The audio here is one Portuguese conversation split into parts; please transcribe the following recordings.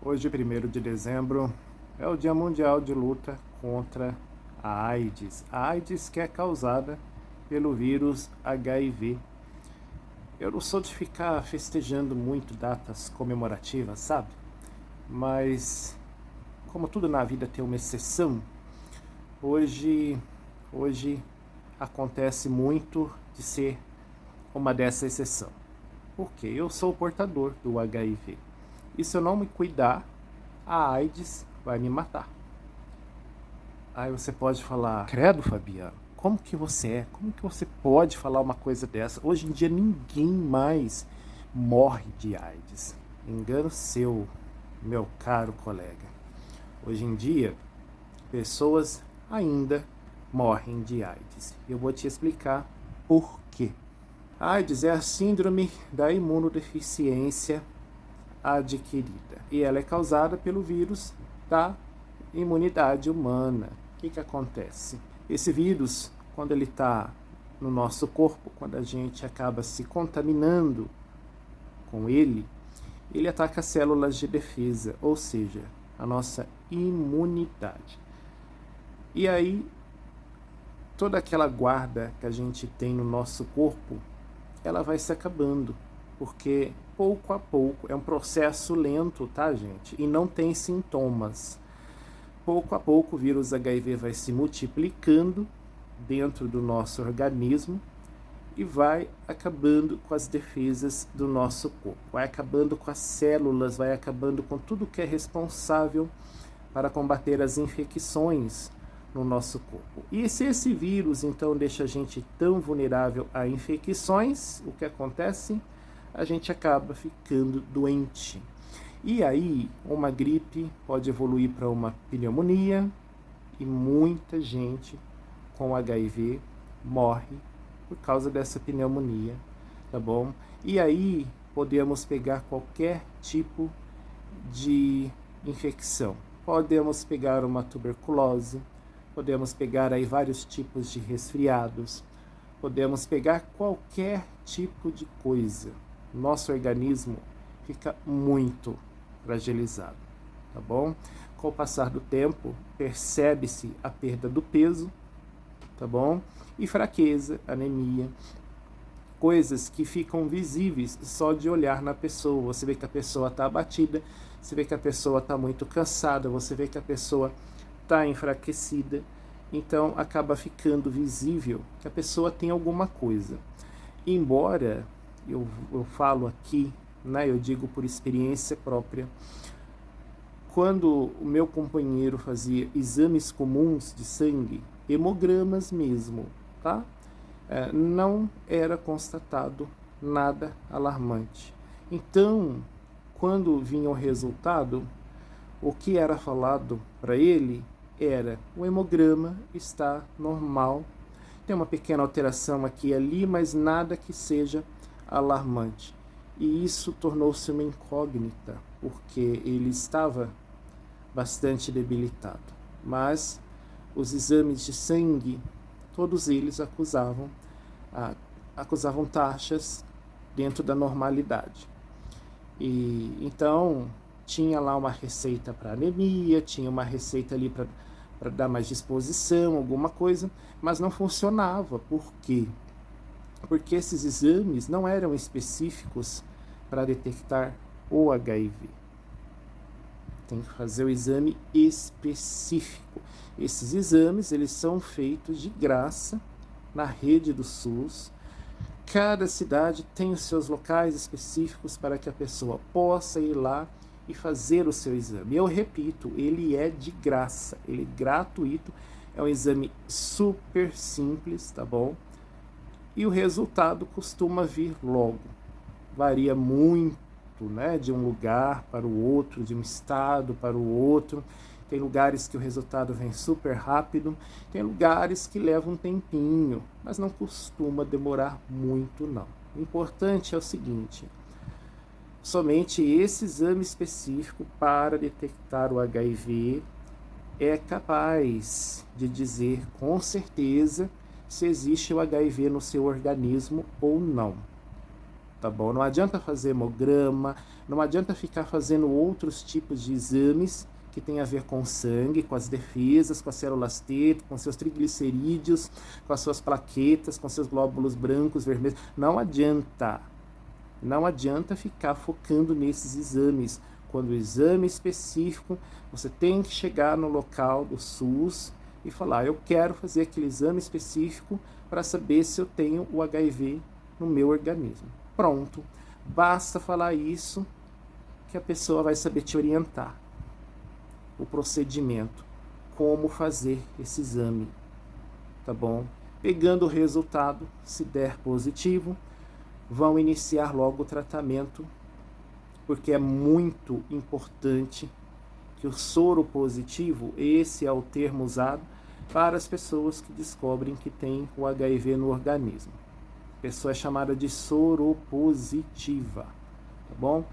Hoje, 1º de dezembro, é o Dia Mundial de Luta contra a AIDS. A AIDS que é causada pelo vírus HIV. Eu não sou de ficar festejando muito datas comemorativas, sabe? Mas, como tudo na vida tem uma exceção, hoje acontece muito de ser uma dessa exceção. Porque eu sou o portador do HIV. E se eu não me cuidar, a AIDS vai me matar. Aí você pode falar, credo, Fabiano, como que você é? Como que você pode falar uma coisa dessa? Hoje em dia ninguém mais morre de AIDS. Engano seu, meu caro colega. Hoje em dia, pessoas ainda morrem de AIDS. Eu vou te explicar por quê. A AIDS é a síndrome da imunodeficiência adquirida. E ela é causada pelo vírus da imunidade humana. O que acontece? Esse vírus, quando ele está no nosso corpo, quando a gente acaba se contaminando com ele ataca as células de defesa, ou seja, a nossa imunidade. E aí, toda aquela guarda que a gente tem no nosso corpo, ela vai se acabando, porque pouco a pouco, é um processo lento, tá, gente? E não tem sintomas. Pouco a pouco o vírus HIV vai se multiplicando dentro do nosso organismo e vai acabando com as defesas do nosso corpo, vai acabando com as células, vai acabando com tudo que é responsável para combater as infecções no nosso corpo. E se esse vírus, então, deixa a gente tão vulnerável a infecções, o que acontece? A gente acaba ficando doente. E aí, uma gripe pode evoluir para uma pneumonia e muita gente com HIV morre por causa dessa pneumonia, tá bom? E aí, podemos pegar qualquer tipo de infecção. Podemos pegar uma tuberculose, podemos pegar aí vários tipos de resfriados, podemos pegar qualquer tipo de coisa. Nosso organismo fica muito fragilizado, tá bom? Com o passar do tempo, percebe-se a perda do peso, tá bom? E fraqueza, anemia, coisas que ficam visíveis só de olhar na pessoa. Você vê que a pessoa está abatida, você vê que a pessoa está muito cansada, você vê que a pessoa está enfraquecida, então acaba ficando visível que a pessoa tem alguma coisa. Embora eu falo aqui, né, eu digo por experiência própria, quando o meu companheiro fazia exames comuns de sangue, hemogramas mesmo, tá? Não era constatado nada alarmante. Então, quando vinha o resultado, o que era falado para ele era: o hemograma está normal, tem uma pequena alteração aqui e ali, mas nada que seja alarmante. E isso tornou-se uma incógnita, porque ele estava bastante debilitado. Mas os exames de sangue, todos eles acusavam taxas dentro da normalidade. E então tinha lá uma receita para anemia, tinha uma receita ali para dar mais disposição, alguma coisa, mas não funcionava. Por quê? Porque esses exames não eram específicos para detectar o HIV. Tem que fazer o exame específico. Esses exames, eles são feitos de graça na rede do SUS. Cada cidade tem os seus locais específicos para que a pessoa possa ir lá e fazer o seu exame. Eu repito, ele é de graça, ele é gratuito, é um exame super simples, tá bom? E o resultado costuma vir logo. Varia muito, né, de um lugar para o outro, de um estado para o outro. Tem lugares que o resultado vem super rápido, tem lugares que levam um tempinho, mas não costuma demorar muito, não. O importante é o seguinte: somente esse exame específico para detectar o HIV é capaz de dizer com certeza se existe o HIV no seu organismo ou não. tá bom? Não adianta fazer hemograma, não adianta ficar fazendo outros tipos de exames que tem a ver com o sangue, com as defesas, com as células T, com seus triglicerídeos, com as suas plaquetas, com seus glóbulos brancos, vermelhos. Não adianta. Não adianta ficar focando nesses exames. Quando o exame específico, você tem que chegar no local do SUS e falar, eu quero fazer aquele exame específico para saber se eu tenho o HIV no meu organismo. Pronto. Basta falar isso que a pessoa vai saber te orientar. O procedimento, como fazer esse exame, tá bom? Pegando o resultado, se der positivo, vão iniciar logo o tratamento, porque é muito importante que o soro positivo, esse é o termo usado para as pessoas que descobrem que tem o HIV no organismo. A pessoa é chamada de soropositiva, tá bom?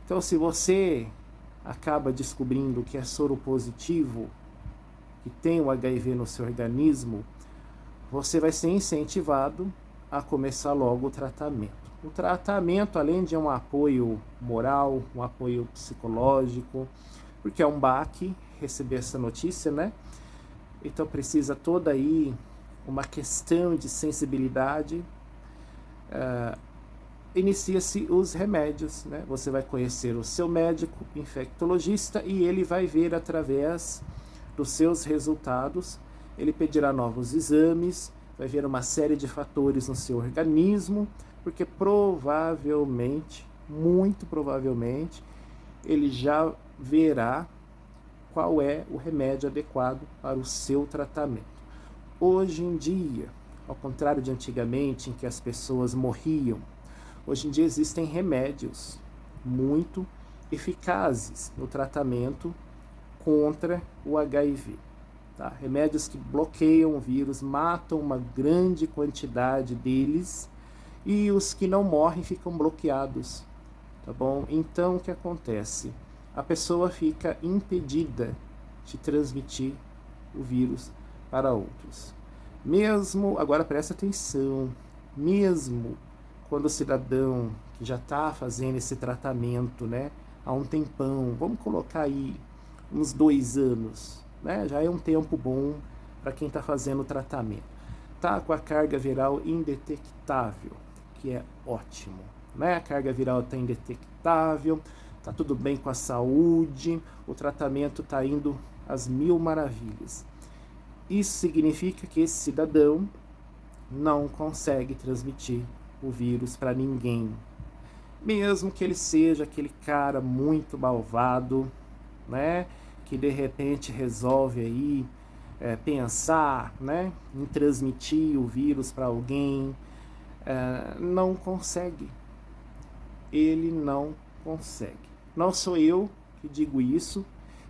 Então, se você acaba descobrindo que é soropositivo, que tem o HIV no seu organismo, você vai ser incentivado a começar logo o tratamento. O tratamento, além de um apoio moral, um apoio psicológico, porque é um baque receber essa notícia, né? Então precisa toda aí uma questão de sensibilidade. Inicia-se os remédios, né? Você vai conhecer o seu médico infectologista e ele vai ver através dos seus resultados, ele pedirá novos exames, vai ver uma série de fatores no seu organismo, porque provavelmente, muito provavelmente, ele já verá qual é o remédio adequado para o seu tratamento. Hoje em dia, ao contrário de antigamente, em que as pessoas morriam, hoje em dia existem remédios muito eficazes no tratamento contra o HIV. Tá? Remédios que bloqueiam o vírus, matam uma grande quantidade deles e os que não morrem ficam bloqueados. Tá bom? Então, o que acontece? A pessoa fica impedida de transmitir o vírus para outros. Mesmo, agora presta atenção, mesmo quando o cidadão que já está fazendo esse tratamento, né, há um tempão, vamos colocar aí uns 2 anos, né, já é um tempo bom para quem está fazendo o tratamento. Está com a carga viral indetectável, que é ótimo, né? A carga viral está indetectável, está tudo bem com a saúde, o tratamento está indo às mil maravilhas. Isso significa que esse cidadão não consegue transmitir o vírus para ninguém. Mesmo que ele seja aquele cara muito malvado, né? Que de repente resolve aí pensar, né? Em transmitir o vírus para alguém, não consegue. Ele não consegue. Não sou eu que digo isso,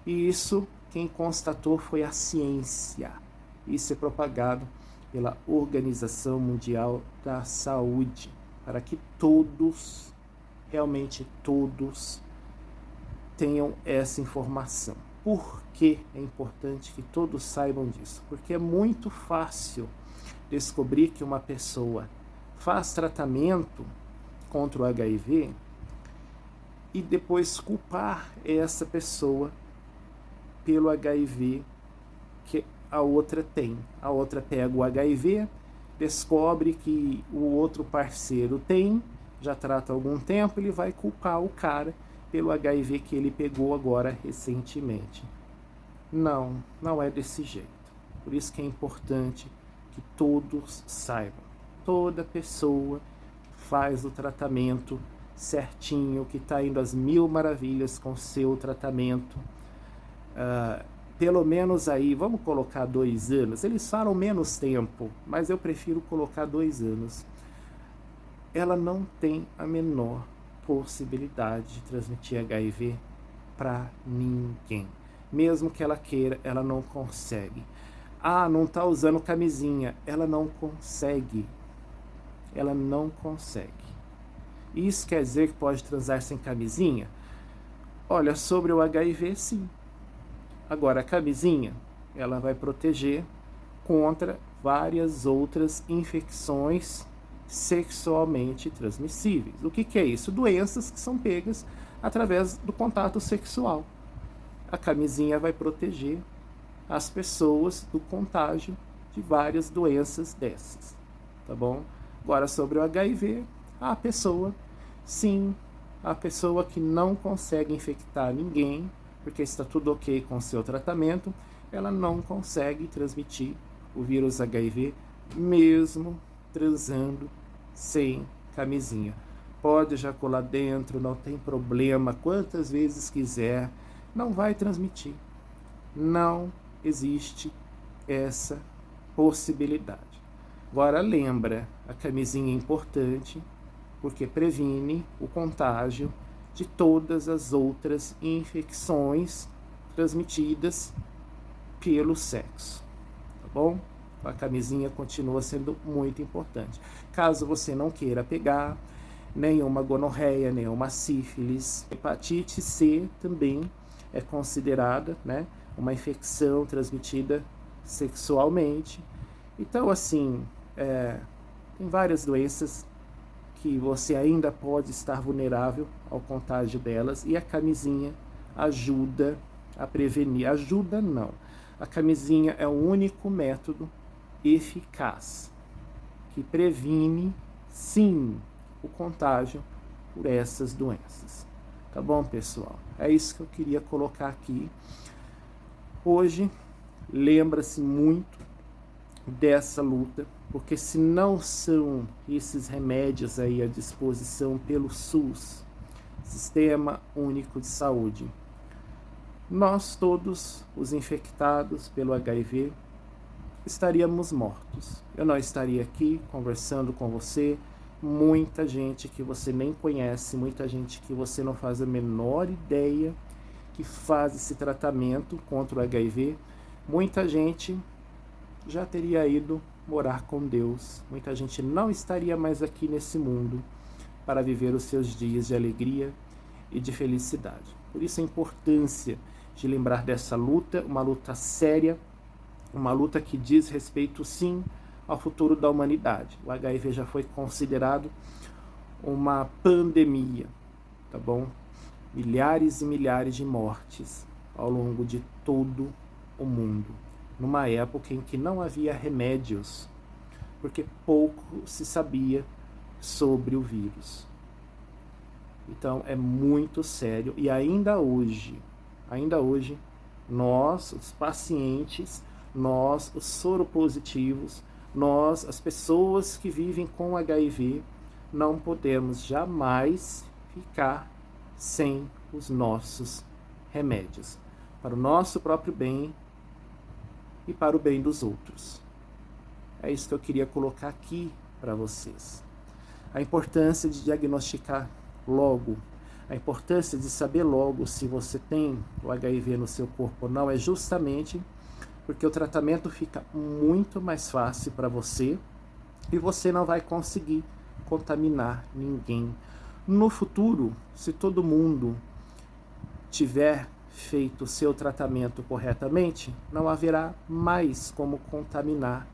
e isso quem constatou foi a ciência. Isso é propagado pela Organização Mundial da Saúde, para que todos, realmente todos, tenham essa informação. Por que é importante que todos saibam disso? Porque é muito fácil descobrir que uma pessoa faz tratamento contra o HIV e depois culpar essa pessoa pelo HIV que a outra tem. A outra pega o HIV, descobre que o outro parceiro tem, já trata há algum tempo, ele vai culpar o cara pelo HIV que ele pegou agora recentemente. Não, não é desse jeito. Por isso que é importante que todos saibam. Toda pessoa faz o tratamento certinho, que está indo às mil maravilhas com o seu tratamento. Pelo menos aí, vamos colocar 2 anos. Eles falam menos tempo, mas eu prefiro colocar 2 anos. Ela não tem a menor possibilidade de transmitir HIV para ninguém. Mesmo que ela queira, ela não consegue. Ah, não está usando camisinha. Ela não consegue. Ela não consegue. Isso quer dizer que pode transar sem camisinha? Olha, sobre o HIV, sim. Agora, a camisinha, ela vai proteger contra várias outras infecções sexualmente transmissíveis. O que é isso? Doenças que são pegas através do contato sexual. A camisinha vai proteger as pessoas do contágio de várias doenças dessas, tá bom? Agora, sobre o HIV, a pessoa que não consegue infectar ninguém, porque está tudo ok com o seu tratamento, ela não consegue transmitir o vírus HIV mesmo transando sem camisinha. Pode ejacular dentro, não tem problema, quantas vezes quiser, não vai transmitir. Não existe essa possibilidade. Agora lembra, a camisinha é importante porque previne o contágio de todas as outras infecções transmitidas pelo sexo, tá bom? A camisinha continua sendo muito importante. Caso você não queira pegar nenhuma gonorreia, nenhuma sífilis, hepatite C também é considerada, né, uma infecção transmitida sexualmente. Então, assim, tem várias doenças que você ainda pode estar vulnerável ao contágio delas e a camisinha ajuda a prevenir. Ajuda não. A camisinha é o único método eficaz que previne, sim, o contágio por essas doenças. Tá bom, pessoal? É isso que eu queria colocar aqui. Hoje, lembra-se muito dessa luta, porque se não são esses remédios aí à disposição pelo SUS, Sistema Único de Saúde, nós todos, os infectados pelo HIV, estaríamos mortos. Eu não estaria aqui conversando com você, muita gente que você nem conhece, muita gente que você não faz a menor ideia que faz esse tratamento contra o HIV, muita gente já teria ido morar com Deus, muita gente não estaria mais aqui nesse mundo para viver os seus dias de alegria e de felicidade. Por isso a importância de lembrar dessa luta, uma luta séria, uma luta que diz respeito, sim, ao futuro da humanidade. O HIV já foi considerado uma pandemia, tá bom? Milhares e milhares de mortes ao longo de todo o mundo, numa época em que não havia remédios, porque pouco se sabia sobre o vírus. Então é muito sério e ainda hoje, nós, os pacientes, nós, os soropositivos, nós, as pessoas que vivem com HIV, não podemos jamais ficar sem os nossos remédios, para o nosso próprio bem e para o bem dos outros. É isso que eu queria colocar aqui para vocês. A importância de diagnosticar logo, a importância de saber logo se você tem o HIV no seu corpo ou não, é justamente porque o tratamento fica muito mais fácil para você e você não vai conseguir contaminar ninguém. No futuro, se todo mundo tiver feito o seu tratamento corretamente, não haverá mais como contaminar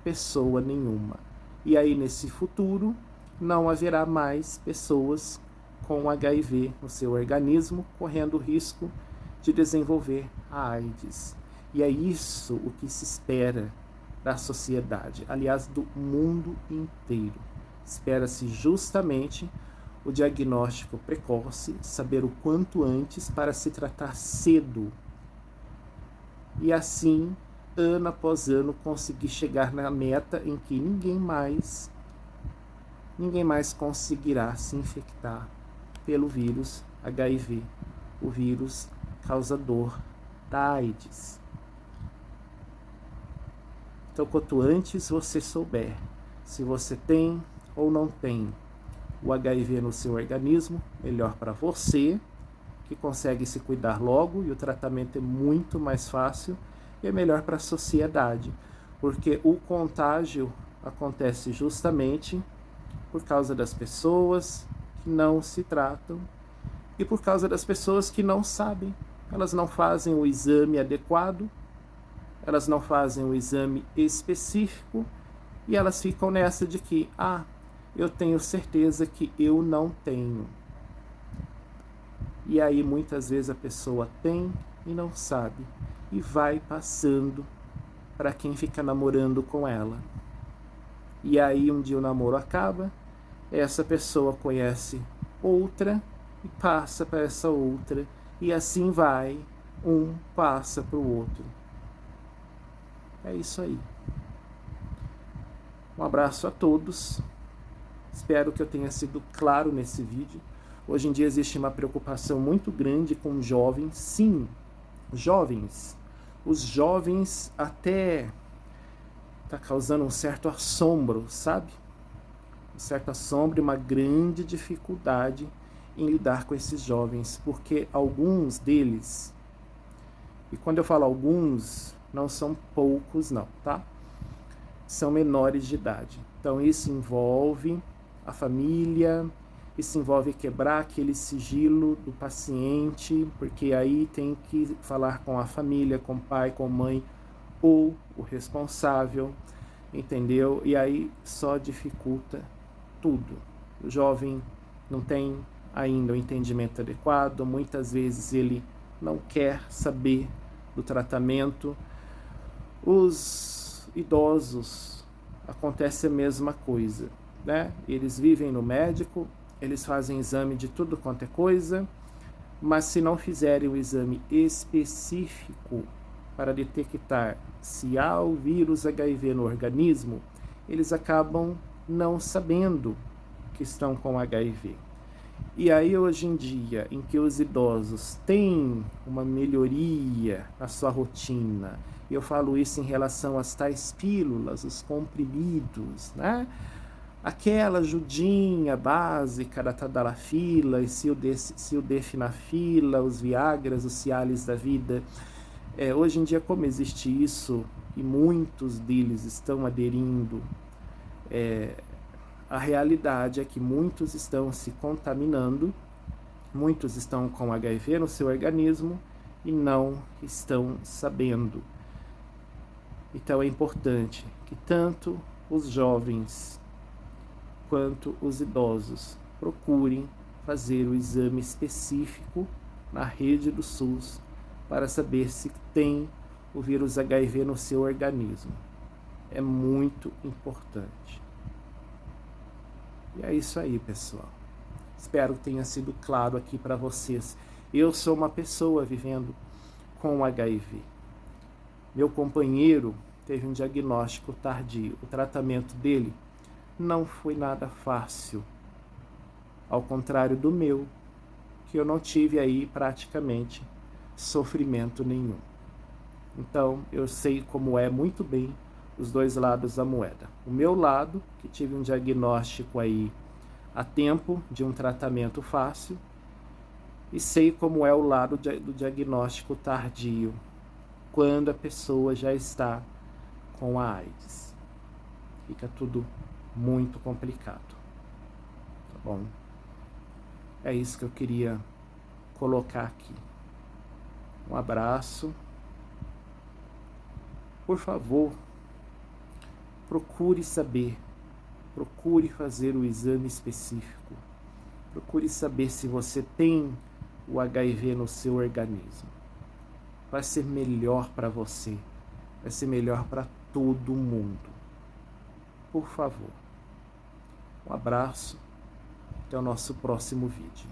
pessoa nenhuma. E aí, nesse futuro, não haverá mais pessoas com HIV no seu organismo, correndo o risco de desenvolver a AIDS. E é isso o que se espera da sociedade, aliás, do mundo inteiro. Espera-se justamente o diagnóstico precoce, saber o quanto antes para se tratar cedo. E assim, ano após ano, conseguir chegar na meta em que ninguém mais conseguirá se infectar pelo vírus HIV, o vírus causador da AIDS. Então, quanto antes você souber se você tem ou não tem o HIV no seu organismo, melhor para você, que consegue se cuidar logo e o tratamento é muito mais fácil, e é melhor para a sociedade, porque o contágio acontece justamente por causa das pessoas que não se tratam e por causa das pessoas que não sabem. Elas não fazem o exame adequado, elas não fazem o exame específico e elas ficam nessa de que, eu tenho certeza que eu não tenho. E aí muitas vezes a pessoa tem e não sabe, e vai passando para quem fica namorando com ela. E aí um dia o namoro acaba, essa pessoa conhece outra e passa para essa outra, e assim vai, um passa para o outro. É isso aí. Um abraço a todos. Espero que eu tenha sido claro nesse vídeo. Hoje em dia existe uma preocupação muito grande com jovens. Sim, jovens. Os jovens até está causando um certo assombro, sabe? Um certo assombro e uma grande dificuldade em lidar com esses jovens, porque alguns deles, e quando eu falo alguns, não são poucos não, tá? São menores de idade. Então isso envolve a família, isso envolve quebrar aquele sigilo do paciente, porque aí tem que falar com a família, com o pai, com a mãe, ou o responsável, entendeu? E aí só dificulta tudo. O jovem não tem ainda o entendimento adequado, muitas vezes ele não quer saber do tratamento. Os idosos, acontece a mesma coisa, né? Eles vivem no médico, eles fazem exame de tudo quanto é coisa, mas se não fizerem o exame específico para detectar se há o vírus HIV no organismo, eles acabam não sabendo que estão com HIV. E aí hoje em dia, em que os idosos têm uma melhoria na sua rotina, e eu falo isso em relação às tais pílulas, os comprimidos, né? Aquela ajudinha básica da Tadalafila, e Sildenafila, os Viagras, os Cialis da vida. Hoje em dia, como existe isso, e muitos deles estão aderindo, a realidade é que muitos estão se contaminando, muitos estão com HIV no seu organismo e não estão sabendo. Então é importante que tanto os jovens quanto os idosos procurem fazer o exame específico na rede do SUS para saber se tem o vírus HIV no seu organismo. É muito importante. E é isso aí, pessoal. Espero que tenha sido claro aqui para vocês. Eu sou uma pessoa vivendo com HIV. Meu companheiro teve um diagnóstico tardio. O tratamento dele não foi nada fácil. Ao contrário do meu, que eu não tive aí praticamente sofrimento nenhum. Então, eu sei como é muito bem os dois lados da moeda. O meu lado, que tive um diagnóstico aí a tempo de um tratamento fácil, e sei como é o lado do diagnóstico tardio, quando a pessoa já está com a AIDS. Fica tudo muito complicado, tá bom? É isso que eu queria colocar aqui. Um abraço. Por favor, procure saber, procure fazer o exame específico, procure saber se você tem o HIV no seu organismo. Vai ser melhor para você, vai ser melhor para todo mundo. Por favor, um abraço, até o nosso próximo vídeo.